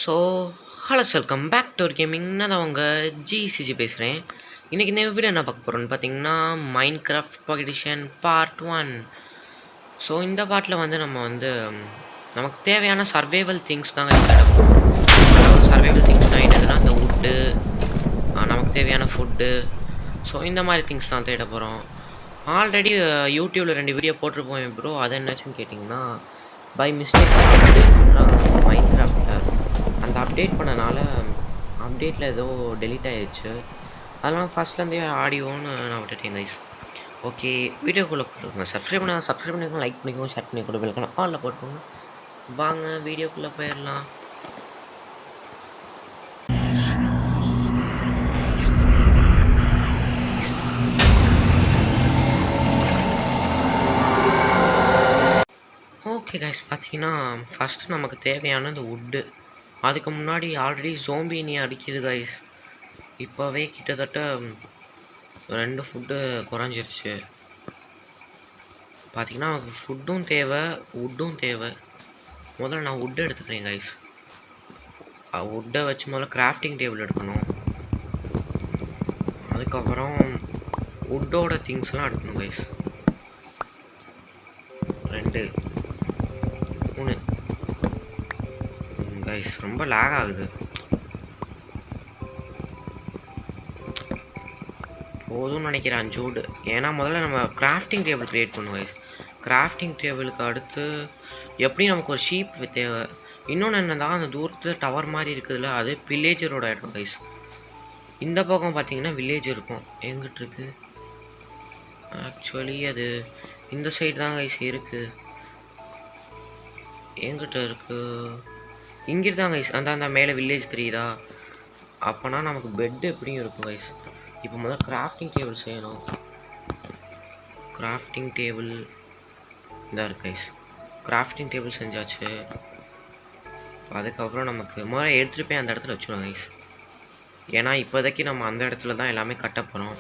So hello welcome back to ஒரு gaming. நான் அவங்க ஜிசிஜி பேசுகிறேன். இன்றைக்கி இந்த வீடியோ என்ன பார்க்க போகிறோன்னு பார்த்தீங்கன்னா மைண்ட் கிராஃப்ட் பாக்கெடிஷன் பார்ட் 1. ஸோ இந்த பார்ட்டில் வந்து நம்ம வந்து நமக்கு தேவையான சர்வைவல் திங்ஸ் தாங்க தேடப்போம். அதாவது சர்வைவல் திங்ஸ் தான் என்னதுன்னா இந்த வுட்டு, நமக்கு தேவையான ஃபுட்டு, ஸோ இந்த மாதிரி திங்ஸ் தான் தேட போகிறோம். ஆல்ரெடி யூடியூப்பில் 2 வீடியோ போட்டிருப்போம் ப்ரோ. அது என்னாச்சுன்னு கேட்டிங்கன்னா பை மிஸ்டேக் அப்டேட் பண்ணுறாங்க மைண்ட் கிராஃப்டில். அந்த அப்டேட் பண்ணனால அப்டேட்டில் ஏதோ டெலீட் ஆகிடுச்சு. அதெல்லாம் ஃபஸ்ட்லேருந்தே ஆடியோன்னு நான் விட்டுட்டேன் கைஸ். ஓகே, வீடியோக்குள்ளே போட்டுருங்க. சப்ஸ்கிரைப் பண்ணிக்கோங்க, லைக் பண்ணிக்கோங்க, ஷேர் பண்ணி கூட பெல்லைக்கான ஆலில் போட்டுக்கோங்க. வாங்க வீடியோக்குள்ளே போயிடலாம். ஓகே கைஸ், பார்த்தீங்கன்னா ஃபஸ்ட்டு நமக்கு தேவையான இந்த வுட்டு. அதுக்கு முன்னாடி ஆல்ரெடி ஜோம்பி நீ அடிக்குது கைஸ். இப்போவே கிட்டத்தட்ட 2 ஃபுட்டு குறைஞ்சிருச்சு. பார்த்தீங்கன்னா நமக்கு ஃபுட்டும் தேவை, வுட்டும் தேவை. முதல்ல நான் வுட்டு எடுத்துக்கிறேன் கைஸ். வுட்டை வச்சு முதல்ல கிராஃப்டிங் டேபிள் எடுக்கணும். அதுக்கப்புறம் வுட்டோட திங்ஸ்லாம் எடுக்கணும் கைஸ். 2 3 கைஸ், ரொம்ப லேக் ஆகுது. போதும்னு நினைக்கிறேன் 5 வுட். ஏன்னா முதல்ல நம்ம கிராஃப்டிங் டேபிள் க்ரியேட் பண்ணுவோம் கைஸ். கிராஃப்டிங் டேபிளுக்கு அடுத்து எப்படி நமக்கு ஒரு ஷீப் தேவை. இன்னொன்று என்னன்னா, அந்த தூரத்தில் டவர் மாதிரி இருக்குதுல்ல, அது வில்லேஜரோட இடம் கைஸ். இந்த பக்கம் பார்த்தீங்கன்னா வில்லேஜ் இருக்கும். எங்கிட்ட இருக்குது ஆக்சுவலி, அது இந்த சைடு தான் கைஸ் இருக்குது. எங்கிட்ட இருக்குது இங்கிட்டு தான் கைஸ். அந்த மேலே வில்லேஜ் தெரியுதா? அப்போனா நமக்கு பெட்டு எப்படியும் இருக்கும் கைஸ். இப்போ முதல்ல கிராஃப்டிங் டேபிள் செய்யணும். கிராஃப்டிங் டேபிள் இதாக இருக்கு கைஸ். கிராஃப்டிங் டேபிள் செஞ்சாச்சு. அதுக்கப்புறம் நமக்கு முதல்ல எடுத்துகிட்டு போய் அந்த இடத்துல வச்சுருவோம் கைஸ். ஏன்னா இப்போதைக்கு நம்ம அந்த இடத்துல தான் எல்லாமே கட்ட போகிறோம்.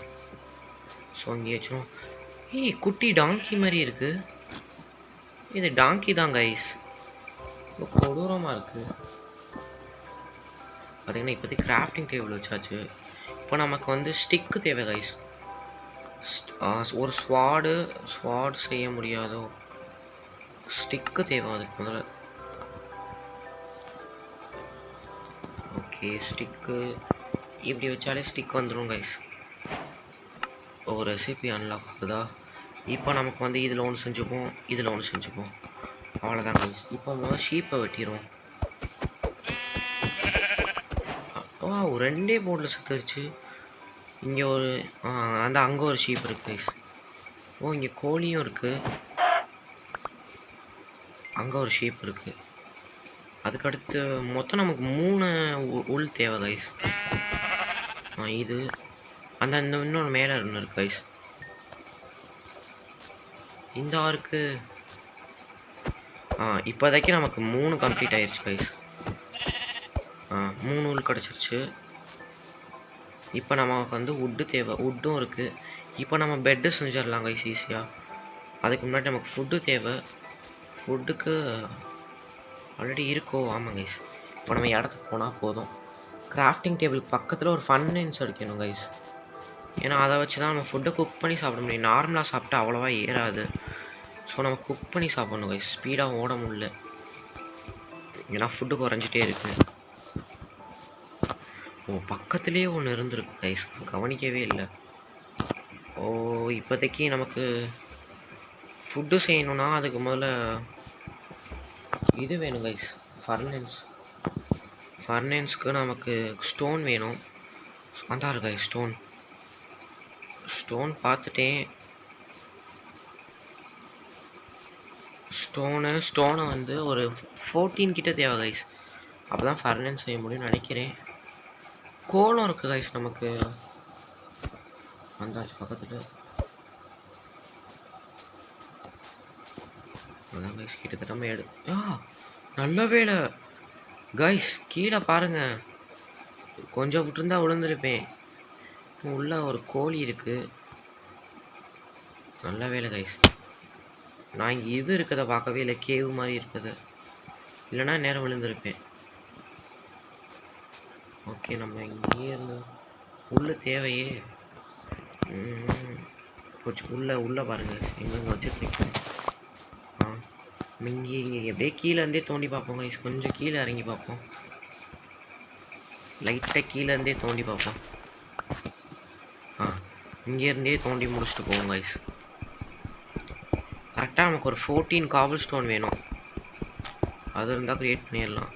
ஸோ இங்கே வச்சுருவோம். குட்டி டாங்கி மாதிரி இருக்குது. இது டாங்கி தான் கைஸ். கொடூரமாக இருக்குது. பார்த்தீங்கன்னா இப்போதைக்கு கிராஃப்டிங் டேபிள் வச்சாச்சு. இப்போ நமக்கு வந்து ஸ்டிக்கு தேவை கைஸ். ஒரு ஸ்வாட் செய்ய முடியாதோ, ஸ்டிக்கு தேவை அதுக்கு முதல்ல. ஓகே, ஸ்டிக்கு இப்படி வச்சாலே ஸ்டிக் வந்துடும் கைஸ். ஒரு ரெசிபி அன்லாக் ஆகுதா? இப்போ நமக்கு வந்து இதில் ஒன்று செஞ்சுப்போம், இதில் ஒன்று செஞ்சுப்போம், அவ்வளோதான் கைஸ். இப்போ முதல்ல ஷீப்பை வெட்டிடுவோம். ஒரு 2 போர்டில் செத்துருச்சு. இங்கே ஒரு அங்கே ஒரு ஷீப் இருக்குது கைஸ். இங்கே கோழியும் இருக்குது, அங்கே ஒரு ஷீப் இருக்குது. அதுக்கடுத்து மொத்தம் நமக்கு 3 உள் தேவை கைஸ். இது இன்னொன்று மேலே இருக்கு கைஸ். இந்த ஆருக்கு இப்போதைக்கு நமக்கு 3 கம்ப்ளீட் ஆயிடுச்சு கைஸ். 3 உள் கிடச்சிருச்சு. இப்போ நமக்கு வந்து வுட்டு தேவை, வுட்டும் இருக்குது. இப்போ நம்ம பெட்டு செஞ்சிடலாம் கைஸ் ஈஸியாக. அதுக்கு முன்னாடி நமக்கு ஃபுட்டு தேவை. ஃபுட்டுக்கு ஆல்ரெடி இருக்கோ? ஆமாம் கைஸ். இப்போ நம்ம இடத்துக்கு போனால் போதும். கிராஃப்டிங் டேபிளுக்கு பக்கத்தில் ஒரு ஃபர்னஸ் அடிக்கணும் கைஸ். ஏன்னா அதை வச்சு தான் நம்ம ஃபுட்டை குக் பண்ணி சாப்பிட முடியும். நார்மலாக சாப்பிட்டா அவ்வளோவா ஏறாது. ஸோ நம்ம குக் பண்ணி சாப்பிடணும் கைஸ். ஸ்பீடாக ஓட முடியல, ஏன்னா ஃபுட்டு குறைஞ்சிட்டே இருக்கு. பக்கத்துலேயே ஒன்று இருந்திருக்கு கைஸ், கவனிக்கவே இல்லை. இப்போதைக்கு நமக்கு ஃபுட்டு செய்யணுன்னா அதுக்கு முதல்ல இது வேணும் கைஸ், ஃபர்னன்ஸ்க்கு நமக்கு ஸ்டோன் வேணும். அந்த இருக்கு கைஸ் ஸ்டோன் பார்த்துட்டேன். ஸ்டோனை வந்து ஒரு 14 கிட்ட தேவை கைஸ். அப்போ தான் ஃபர்னன்ஸ் செய்ய முடியும்னு நினைக்கிறேன். கோலம் இருக்குது கைஸ் நமக்கு. வந்தாச்சு பக்கத்தில். அதான் கைஸ் கிட்டத்தட்ட நல்ல வேலை கைஸ். கீழே பாருங்கள், கொஞ்சம் விட்டுருந்தா விழுந்துருப்பேன். உள்ள ஒரு கோழி இருக்குது. நல்ல வேலை கைஸ். நான் இது இருக்கதை பார்க்கவே இல்லை, கேவு மாதிரி இருக்குது. இல்லைனா நேரம் விழுந்திருப்பேன். ஓகே, நம்ம இங்கேயே இருந்து உள்ள தேவையே. கொஞ்சம் உள்ள பாருங்க எங்கெங்க வச்சுருக்கீங்க. இங்கே எப்படியே கீழே இருந்தே தோண்டி பார்ப்போம் கைஸ். கொஞ்சம் கீழே இறங்கி பார்ப்போம். லைட்டாக கீழே இருந்தே தோண்டி பார்ப்போம். இங்கேருந்தே தோண்டி முடிச்சுட்டு போவோம் கைஸ். கரெக்டாக நமக்கு ஒரு 14 காபிள் ஸ்டோன் வேணும். அது இருந்தால் க்ரியேட் பண்ணிடலாம்.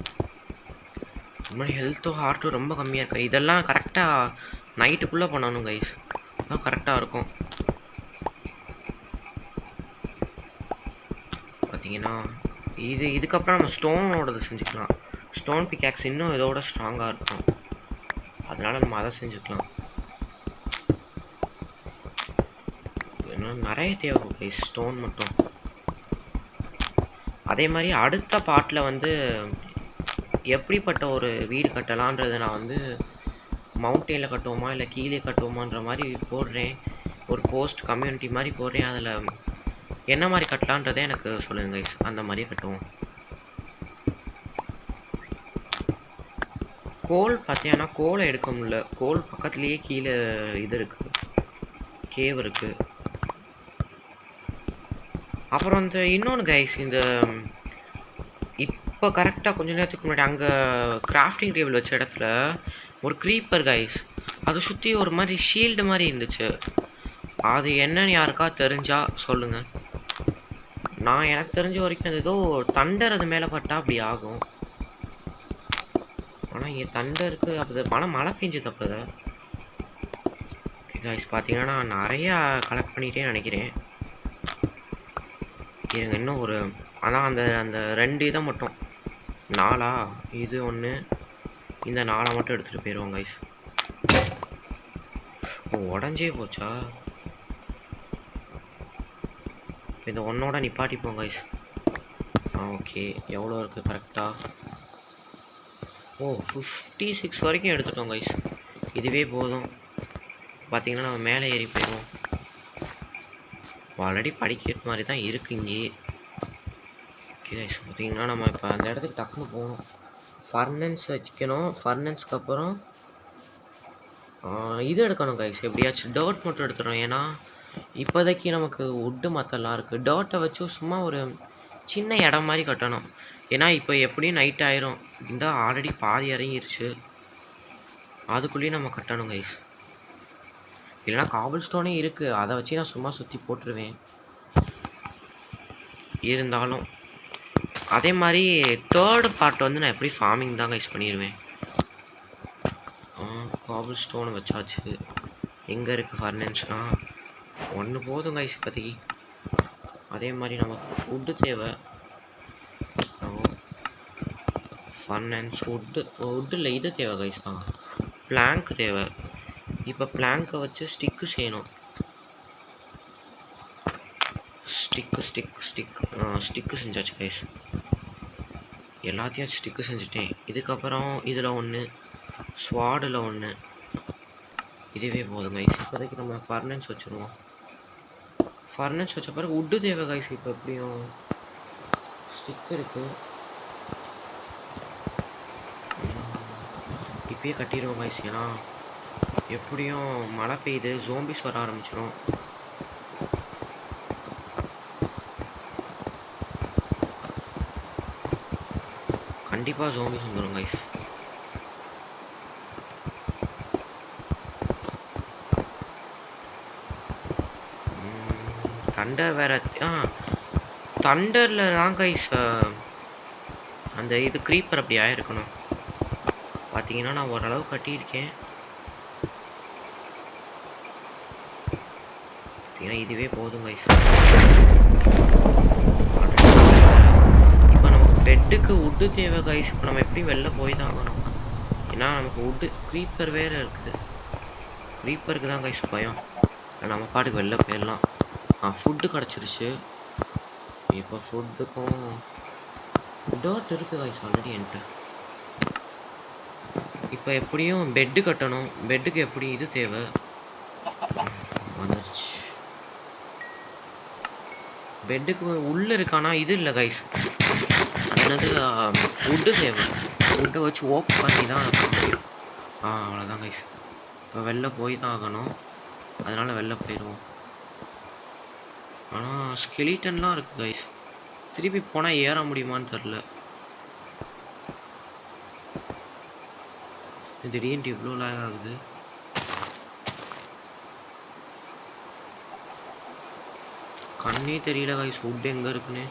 இது மாதிரி ஹெல்த்தும் ஹார்ட்டும் ரொம்ப கம்மியாக இருக்குது. இதெல்லாம் கரெக்டாக நைட்டுக்குள்ளே பண்ணணும் கைஸ். அதான் கரெக்டாக இருக்கும். பார்த்தீங்கன்னா இதுக்கப்புறம் நம்ம ஸ்டோனோடது செஞ்சுக்கலாம். ஸ்டோன் பிக்காக்ஸ் இன்னும் இதோட ஸ்ட்ராங்காக இருக்கும். அதனால் நம்ம அதை செஞ்சுக்கலாம். நிறைய தேவை கைஸ் ஸ்டோன் மட்டும். அதே மாதிரி அடுத்த பார்ட்டில் வந்து எப்படிப்பட்ட ஒரு வீடு கட்டலான்றதை நான் வந்து மவுண்டெயினில் கட்டுவோமா இல்லை கீழே கட்டுவோமான்ற மாதிரி போடுறேன். ஒரு போஸ்ட் கம்யூனிட்டி மாதிரி போடுறேன். அதில் என்ன மாதிரி கட்டலான்றதே எனக்கு சொல்லுங்கள் கைஸ். அந்த மாதிரியே கட்டுவோம். கோல் பார்த்தீங்கன்னா கோலை எடுக்க முடியல. கோல் பக்கத்துலேயே கீழே இது இருக்குது, கேவ் இருக்குது. அப்புறம் இந்த இன்னொன்று கைஸ், இந்த இப்போ கரெக்டாக கொஞ்ச நேரத்துக்கு முன்னாடி அங்கே கிராஃப்டிங் டேபிள் வச்ச இடத்துல ஒரு க்ரீப்பர் கைஸ், அதை சுற்றி ஒரு மாதிரி ஷீல்டு மாதிரி இருந்துச்சு. அது என்னன்னு யாருக்கா தெரிஞ்சால் சொல்லுங்கள். எனக்கு தெரிஞ்ச வரைக்கும் அது ஏதோ தண்டர் அது மேலே பட்டால் அப்படி ஆகும். ஆனால் இங்கே தண்டருக்கு அப்போ மழை பெஞ்சது அப்போ. ஓகே கைஸ், பார்த்தீங்கன்னா நான் நிறையா கலெக்ட் பண்ணிகிட்டே நினைக்கிறேன். இருங்க, இன்னும் ஒரு ஆனால் அந்த 2 இதை மட்டும் 4 இது 1 இந்த 4 மட்டும் எடுத்துகிட்டு போயிடுவோம் கைஸ். உடஞ்சே போச்சா? இந்த 1ஓட நிப்பாட்டிப்போம் கைஸ். ஓகே, எவ்வளோ இருக்குது கரெக்டாக? 56 வரைக்கும் எடுத்துட்டோம் கைஸ். இதுவே போதும். பார்த்தீங்கன்னா நம்ம மேலே ஏறி போயிடுவோம். ஆல்ரெடி படிக்கிற மாதிரி தான் இருக்குது இங்கே. ஓகே கைஸ், பார்த்தீங்கன்னா நம்ம இப்போ அந்த இடத்துக்கு டக்குன்னு போகணும். ஃபர்னன்ஸ் வச்சுக்கணும். ஃபர்னன்ஸ்க்கு அப்புறம் இது எடுக்கணும் கைஸ். எப்படியாச்சும் டர்ட் மட்டும் எடுத்துடும். ஏன்னா இப்போதைக்கு நமக்கு உட்டு மற்றெல்லாம் இருக்குது. டர்ட்டை வச்சு சும்மா ஒரு சின்ன இடம் மாதிரி கட்டணும். ஏன்னா இப்போ எப்படியும் நைட் ஆயிரும். இந்த ஆல்ரெடி பாதி இறங்கிருச்சு. அதுக்குள்ளேயும் நம்ம கட்டணும் கைஸ். இல்லைனா காபிள் ஸ்டோனே இருக்குது, அதை வச்சு நான் சும்மா சுற்றி போட்டுருவேன். இருந்தாலும் அதே மாதிரி தேர்டு பார்ட் வந்து நான் எப்படி ஃபார்மிங் தான் கைஸ் பண்ணிடுவேன். காபிள் ஸ்டோன் வச்சாச்சு. எங்கே இருக்குது ஃபர்னன்ஸ்? 1 போதும் கைஸ் இப்போதைக்கு. அதே மாதிரி நமக்கு உட்டு தேவை. ஃபர்னன்ஸ் உட்டு இல்லை, இது தேவை கைஸ். பிளாங்க் தேவை. இப்போ பிளாங்கை வச்சு ஸ்டிக்கு செய்யணும். ஸ்டிக்கு செஞ்சாச்சு கைஸ். எல்லாத்தையும் ஸ்டிக்கு செஞ்சுட்டேன். இதுக்கப்புறம் இதில் 1, ஸ்வாடில் 1, இதுவே போதும் கைஸ். இப்போதைக்கு நம்ம ஃபர்னன்ஸ் வச்சுருவோம். ஃபர்னன்ஸ் வச்ச பிறகு உட்டு தேவை கைஸ். இப்போ எப்படியும் ஸ்டிக் இருக்குது. இப்பயே கட்டிடுவோம் கைஸ். ஏன்னா எப்படியும் மழை பெய்யுது, ஜோம்பிஸ் வர ஆரம்பிச்சிடும். கண்டிப்பாக ஜோம்பிஸ் வந்துடும் கைஸ். தண்டர் வேற. தண்டரில் தான் கைஸ் அந்த இது க்ரீப்பர் அப்படி ஆயிருக்கணும். பார்த்தீங்கன்னா நான் ஓரளவு கட்டியிருக்கேன். இதுவே போதும் கைஸ். இப்போ நமக்கு பெட்டுக்கு உட்டு தேவை கைஸ். இப்போ நம்ம எப்படி வெளில போய் தான் ஆகணும். ஏன்னா நமக்கு உட்டு க்ரீப்பர் வேறு இருக்குது. க்ரீப்பருக்கு தான் கைஸ் பயம். நம்ம பாட்டுக்கு வெளில போயிடலாம். ஃபுட்டு கிடச்சிருச்சு. இப்போ ஃபுட்டுக்கும் டர்ட் இருக்குது கைஸ் ஆல்ரெடி என்கிட்ட. இப்போ எப்படியும் பெட்டு கட்டணும். பெட்டுக்கு எப்படி இது தேவை வந்துருச்சு. பெட்டுக்கு உள்ளே இருக்கானா இது இல்லை கைஸ். என்னது உட்டு தேவை. உட்டை வச்சு ஓப் பண்ணி தான் முடியும். அவ்வளோதான் கைஸ். இப்போ வெளில போய் தான் ஆகணும், அதனால் வெளில போயிடுவோம். ஆனால் ஸ்கெலிட்டன்லாம் இருக்குது கைஸ். திருப்பி போனால் ஏற முடியுமான்னு தெரில. திடீர்னு இவ்வளோ லேக் ஆகுது. கண்ணே தெரியல கைஸ் வுட் எங்கே இருக்குன்னு.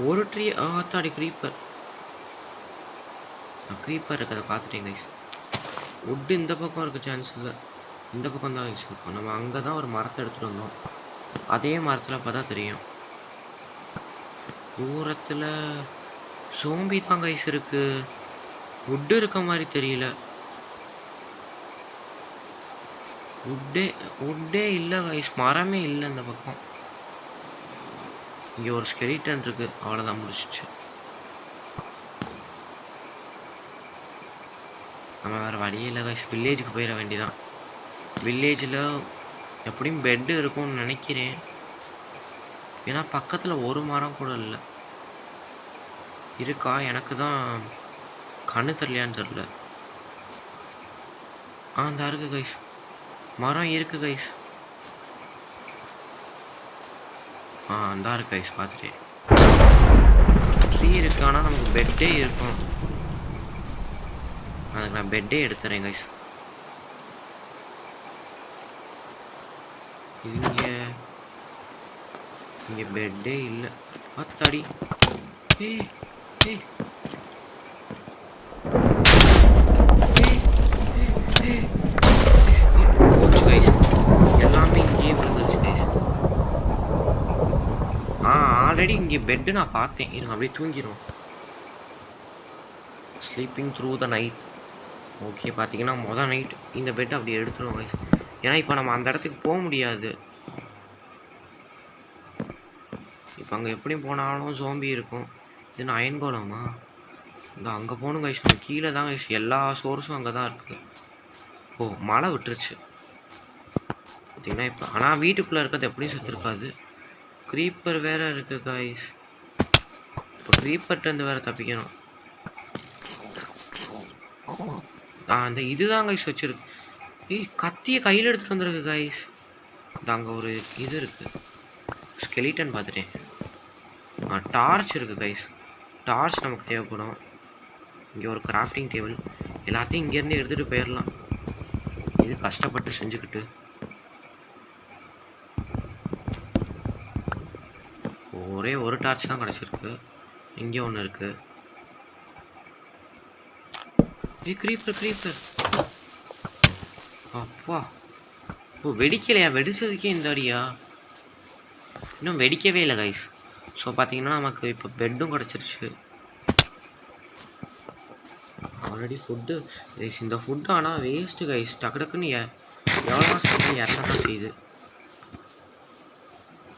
ஒரு ட்ரீ ஆத்தாடி க்ரீப்பர் இருக்கிறத பார்த்துட்டேன் கைஸ். வுட்டு இந்த பக்கம் இருக்க சான்ஸ் இல்லை, இந்த பக்கம் தான் கைஸ் இருக்கும். நம்ம அங்கே தான் ஒரு மரத்தை எடுத்துகிட்டு வந்தோம், அதே மரத்தில் பார்த்தா தெரியும். தூரத்தில் சோம்பி தான் கைஸ் இருக்குது, வுட்டு இருக்க மாதிரி தெரியல. வுட்டே இல்லை கைஸ், மரமே இல்லை இந்த பக்கம். இங்கே ஒரு ஸ்கெலிட்டன் இருக்குது, அவ்வளோதான் முடிச்சிச்சு. நம்ம வேறு வழியே இல்லை கைஸ், வில்லேஜுக்கு போயிட வேண்டியதான். வில்லேஜில் எப்படியும் பெட்டு இருக்கும்னு நினைக்கிறேன், ஏன்னா பக்கத்தில் ஒரு மரம் கூட இல்லை. இருக்கா எனக்கு தான் கண்ணு தெரியலையான்னு தெரில. அந்த இருக்கு கைஸ், மரம் இருக்கு கைஸ். அந்த இருக்கு கைஸ், பார்த்துட்டேன். ட்ரீ இருக்கு, ஆனால் நமக்கு பெட்டே இருக்கும். அதுக்கு நான் பெட்டே எடுத்துறேன் கைஸ். இங்கே பெட்டே இல்லை, பத்தாடி. போச்சு கைஸ், எல்லாமே இங்கேயே விழுந்துருச்சு கைஸ். ஆல்ரெடி இங்கே பெட்டு நான் பார்த்தேன், இருங்க அப்படியே தூங்கிடும். Sleeping through the night. Okay, பார்த்தீங்கன்னா மொதல் நைட் இந்த பெட்டை அப்படி எடுத்துருவோம் கைஸ், ஏன்னா இப்போ நம்ம அந்த இடத்துக்கு போக முடியாது. இப்போ அங்கே எப்படி போனாலும் ஜோம்பி இருக்கும். இது நான் அயன் கோலமா? இந்த அங்கே போகணும் கைஸ், நம்ம கீழே தான் கைஸ், எல்லா சோர்ஸும் அங்கே தான் இருக்குது. ஓ, மழை விட்டுருச்சு பார்த்தீங்கன்னா இப்போ. ஆனால் வீட்டுக்குள்ளே இருக்கிறது எப்படியும் செத்துருக்காது. க்ரீப்பர் வேறு இருக்குது கைஸ், இப்போ க்ரீப்பர்ட்டேருந்து வேறு தப்பிக்கணும். அந்த இதுதான் கைஸ் வச்சுருக்கு. கத்தியை கையில் எடுத்துகிட்டு வந்துருக்கு கைஸ். இந்த அங்கே ஒரு இது இருக்குது, ஸ்கெலிட்டன் பார்த்துட்டேன். டார்ச் இருக்குது கைஸ், டார்ச் நமக்கு தேவைப்படும். இங்கே ஒரு கிராஃப்டிங் டேபிள், எல்லாத்தையும் இங்கேருந்து எடுத்துகிட்டு போயிடலாம். இது கஷ்டப்பட்டு செஞ்சுக்கிட்டு. ஒரே ஒரு டார்ச் தான் கிடச்சிருக்கு. இங்கே ஒன்று இருக்குது. க்ரீப்பர் அப்பா. ஓ, வெடிக்கலையா? வெடிச்சதுக்கே இந்த அடியா? இன்னும் வெடிக்கவே இல்லை கைஸ். ஸோ பார்த்தீங்கன்னா நமக்கு இப்போ பெட்டும் கிடச்சிருச்சு. ஆல்ரெடி ஃபுட்டு கைஸ், இந்த ஃபுட்டு ஆனால் வேஸ்ட்டு கைஸ். டக்குன்னு எவ்வளோ சாப்பிட்டு இறங்க தான் செய்யுது.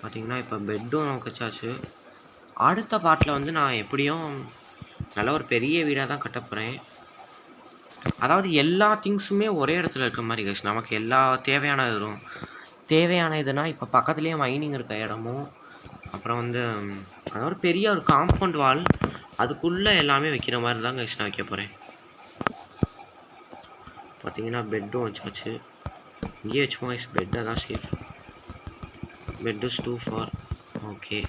பார்த்தீங்கன்னா இப்போ பெட்டும் நமக்கு வச்சாச்சு. அடுத்த பாட்டில் வந்து நான் எப்படியும் நல்ல ஒரு பெரிய வீடாக தான் கட்ட போகிறேன். அதாவது எல்லா திங்ஸுமே ஒரே இடத்துல இருக்கிற மாதிரி கைஸ். நமக்கு எல்லா தேவையான இதுனா இப்போ பக்கத்துலேயே மைனிங் இருக்க இடமும், அப்புறம் வந்து அதாவது பெரிய ஒரு காம்பவுண்ட் வால், அதுக்குள்ளே எல்லாமே வைக்கிற மாதிரி தான் கைஸ் நான் வைக்க போகிறேன். பார்த்தீங்கன்னா பெட்டும் வச்சாச்சு. இங்கேயே வச்சுப்போம் கைஸ், பெட்டை தான் safe. Bed is 2 far. Okay,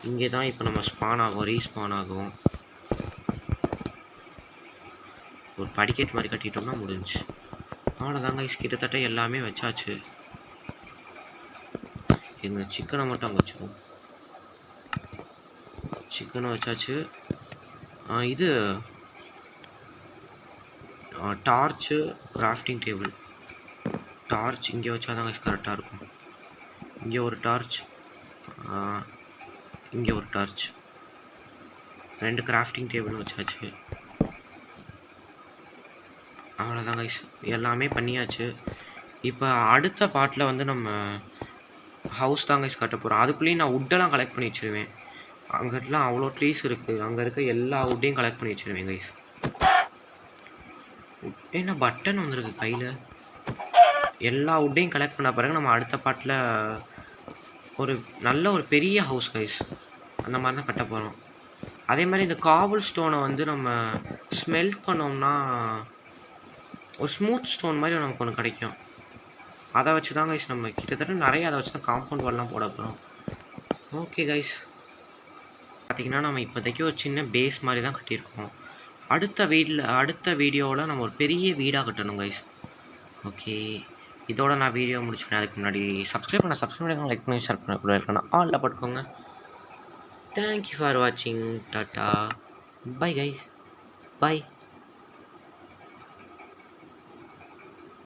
இங்கே தான் இப்போ நம்ம ஸ்பான் ஆகும், ரீஸ்பான் ஆகும். ஒரு படிக்கட்டு மாதிரி கட்டிட்டோம்னா முடிஞ்சு. அவ்வளோதாங்க கைஸ், கிட்டத்தட்ட எல்லாமே வச்சாச்சு. எங்கள் சிக்கனை மட்டும் அங்கே வச்சுக்கோம். சிக்கனை வச்சாச்சு. இது டார்ச்சு, கிராஃப்டிங் டேபிள். டார்ச் இங்கே வச்சா தான் கைஸ் கரெக்டாக இருக்கும். இங்கே ஒரு டார்ச், இங்கே ஒரு டார்ச், 2 கிராஃப்டிங் டேபிள் வச்சாச்சு. அவ்வளோதான் கைஸ், எல்லாமே பண்ணியாச்சு. இப்போ அடுத்த பாட்டில் வந்து நம்ம ஹவுஸ் தான் கைஸ் கட்ட போகிறோம். அதுக்குள்ளேயும் நான் வுட்டெல்லாம் கலெக்ட் பண்ணி வச்சுருவேன். அங்கிட்டலாம் அவ்வளோ ட்ரீஸ் இருக்குது, அங்கே இருக்க எல்லா வுட்டையும் கலெக்ட் பண்ணி வச்சுருவேன் கைஸ். என்ன பட்டன் வந்துருக்கு கையில். எல்லா வுட்டையும் கலெக்ட் பண்ண பிறகு நம்ம அடுத்த பாட்டில் ஒரு நல்ல ஒரு பெரிய ஹவுஸ் கைஸ் அந்த மாதிரி தான் கட்ட போகிறோம். அதே மாதிரி இந்த காபிள் ஸ்டோனை வந்து நம்ம ஸ்மெல்ட் பண்ணோம்னா ஒரு ஸ்மூத் ஸ்டோன் மாதிரி நமக்கு ஒன்று கிடைக்கும். அதை வச்சு தான் கைஸ் நம்ம கிட்டத்தட்ட நிறைய அதை வச்சு தான் காம்பவுண்ட் வால்லாம் போட போகிறோம். ஓகே கைஸ், பார்த்திங்கன்னா நம்ம இப்போதைக்கு ஒரு சின்ன பேஸ் மாதிரி தான் கட்டியிருக்கோம். அடுத்த வீடியோவில் நம்ம ஒரு பெரிய வீடாக கட்டணும் கைஸ். ஓகே, இதோட நான் வீடியோ முடிச்சுக்கிறேன். அதுக்கு முன்னாடி சப்ஸ்கிரைப் பண்ணுங்க, லைக் பண்ணி ஷேர் பண்ண கூட இருக்கணும், ஆலில் போட்டுக்கோங்க. தேங்க்யூ ஃபார் வாட்சிங். Tata, bye guys, by.